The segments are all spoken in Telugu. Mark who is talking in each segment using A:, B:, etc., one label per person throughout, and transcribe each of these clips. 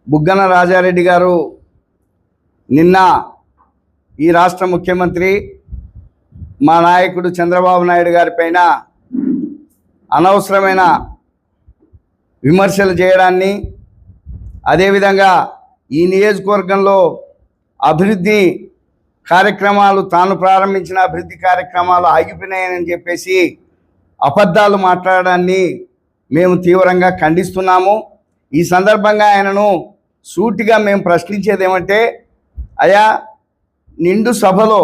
A: బుగ్గన రాజారెడ్డి గారు నిన్న ఈ రాష్ట్ర ముఖ్యమంత్రి మా నాయకుడు చంద్రబాబు నాయుడు గారి పైన అనవసరమైన విమర్శలు చేయడాన్ని, అదేవిధంగా ఈ నియోజకవర్గంలో అభివృద్ధి కార్యక్రమాలు, తాను ప్రారంభించిన అభివృద్ధి కార్యక్రమాలు ఆగిపోయినాయని చెప్పేసి అబద్ధాలు మాట్లాడడాన్ని మేము తీవ్రంగా ఖండిస్తున్నాము. ఈ సందర్భంగా ఆయనను సూటిగా మేము ప్రశ్నించేది ఏమంటే, అయా నిండు సభలో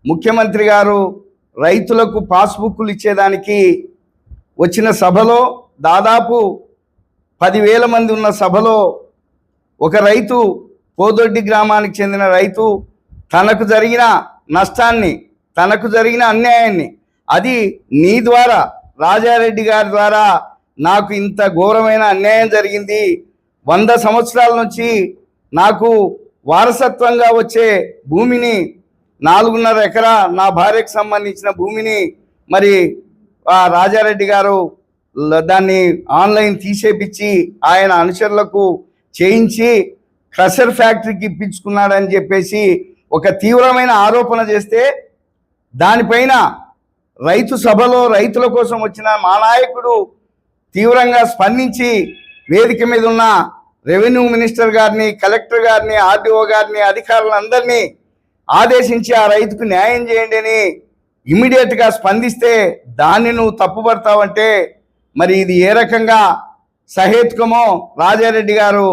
A: ముఖ్యమంత్రి గారు రైతులకు పాస్బుక్లు ఇచ్చేదానికి వచ్చిన సభలో దాదాపు 10,000 మంది ఉన్న సభలో ఒక రైతు, పోదొడ్డి గ్రామానికి చెందిన రైతు, తనకు జరిగిన నష్టాన్ని, తనకు జరిగిన అన్యాయాన్ని, అది నీ ద్వారా, రాజారెడ్డి గారి ద్వారా నాకు ఇంత ఘోరమైన అన్యాయం జరిగింది, 100 సంవత్సరాల నుంచి నాకు వారసత్వంగా వచ్చే భూమిని 4.5 ఎకరా నా భార్యకు సంబంధించిన భూమిని మరి రాజారెడ్డి గారు దాన్ని ఆన్లైన్ తీసేపించి ఆయన అనుచరులకు చేయించి క్రషర్ ఫ్యాక్టరీకి ఇప్పించుకున్నాడని చెప్పేసి ఒక తీవ్రమైన ఆరోపణ చేస్తే, దానిపైన రైతు సభలో రైతుల కోసం వచ్చిన మా నాయకుడు తీవ్రంగా స్పందించి వేదిక మీద ఉన్న రెవెన్యూ మినిస్టర్ గారిని, కలెక్టర్ గారిని, ఆర్డీఓ గారిని, అధికారులందరినీ ఆదేశించి ఆ రైతుకు న్యాయం చేయండి అని ఇమ్మీడియట్గా స్పందిస్తే, దాన్ని నువ్వు తప్పుపడతావంటే మరి ఇది ఏ రకంగా సహేతుకమో రాజారెడ్డి గారు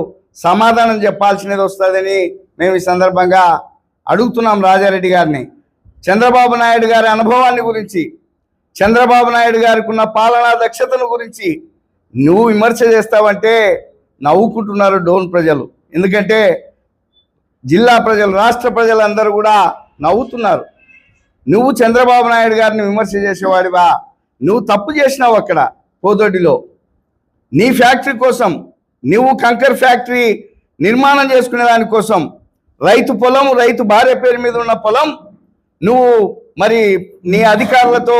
A: సమాధానం చెప్పాల్సినది వస్తుందని మేము ఈ సందర్భంగా అడుగుతున్నాం రాజారెడ్డి గారిని. చంద్రబాబు నాయుడు గారి అనుభవాన్ని గురించి, చంద్రబాబు నాయుడు గారికి ఉన్న పాలనా దక్షతను గురించి నువ్వు విమర్శ చేస్తావంటే నవ్వుకుంటున్నారు డోన్ ప్రజలు. ఎందుకంటే జిల్లా ప్రజలు, రాష్ట్ర ప్రజలందరూ కూడా నవ్వుతున్నారు. నువ్వు చంద్రబాబు నాయుడు గారిని విమర్శ చేసేవాడివా? నువ్వు తప్పు చేసినావు అక్కడ పోదొడ్డిలో. నీ ఫ్యాక్టరీ కోసం, నువ్వు కంకర్ ఫ్యాక్టరీ నిర్మాణం చేసుకునే దానికోసం రైతు పొలం, రైతు భార్య పేరు మీద ఉన్న పొలం నువ్వు మరి నీ అధికారులతో,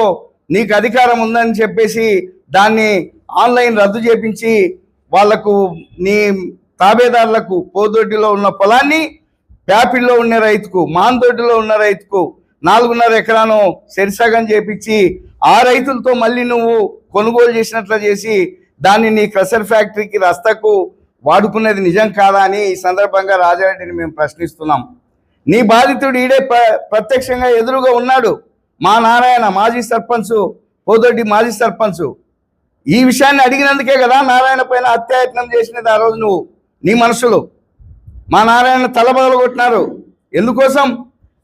A: నీకు అధికారం ఉందని చెప్పేసి దాన్ని ఆన్లైన్ రద్దు చేపించి వాళ్లకు, నీ తాబేదారులకు పోదొడ్డిలో ఉన్న పొలాన్ని ప్యాపిల్లో ఉన్న రైతుకు, మాందొడ్డిలో ఉన్న రైతుకు 4.5 ఎకరాను సెరిసగం చేపించి ఆ రైతులతో మళ్ళీ నువ్వు కొనుగోలు చేసినట్లు చేసి దాన్ని నీ క్రషర్ ఫ్యాక్టరీకి రస్తకు వాడుకునేది నిజం కాదా అని ఈ సందర్భంగా రాజారెడ్డిని మేము ప్రశ్నిస్తున్నాం. నీ బాధితుడు ఈడే ప్రత్యక్షంగా ఎదురుగా ఉన్నాడు. మా నారాయణ మాజీ సర్పంచ్, పోదొడ్డి మాజీ సర్పంచ్. ఈ విషయాన్ని అడిగినందుకే కదా నారాయణ పైన హత్యాయత్నం చేసినది ఆ రోజు నువ్వు, నీ మనుషులు. మా నారాయణ తలబగలు కొట్టినారు. ఎందుకోసం?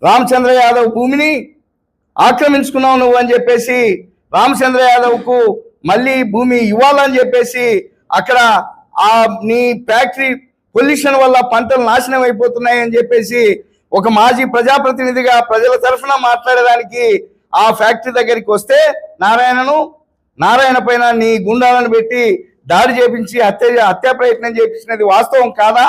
A: రామచంద్ర యాదవ్ భూమిని ఆక్రమించుకున్నావు నువ్వు అని చెప్పేసి, రామచంద్ర యాదవ్కు మళ్ళీ భూమి ఇవ్వాలని చెప్పేసి అక్కడ ఆ నీ ఫ్యాక్టరీ పొల్యూషన్ వల్ల పంటలు నాశనం అయిపోతున్నాయని చెప్పేసి ఒక మాజీ ప్రజాప్రతినిధిగా ప్రజల తరఫున మాట్లాడేదానికి ఆ ఫ్యాక్టరీ దగ్గరికి వస్తే నారాయణ పైన నీ గుండాలను పెట్టి దాడి చేపించి హత్యా ప్రయత్నం చేపించినది వాస్తవం కాదా?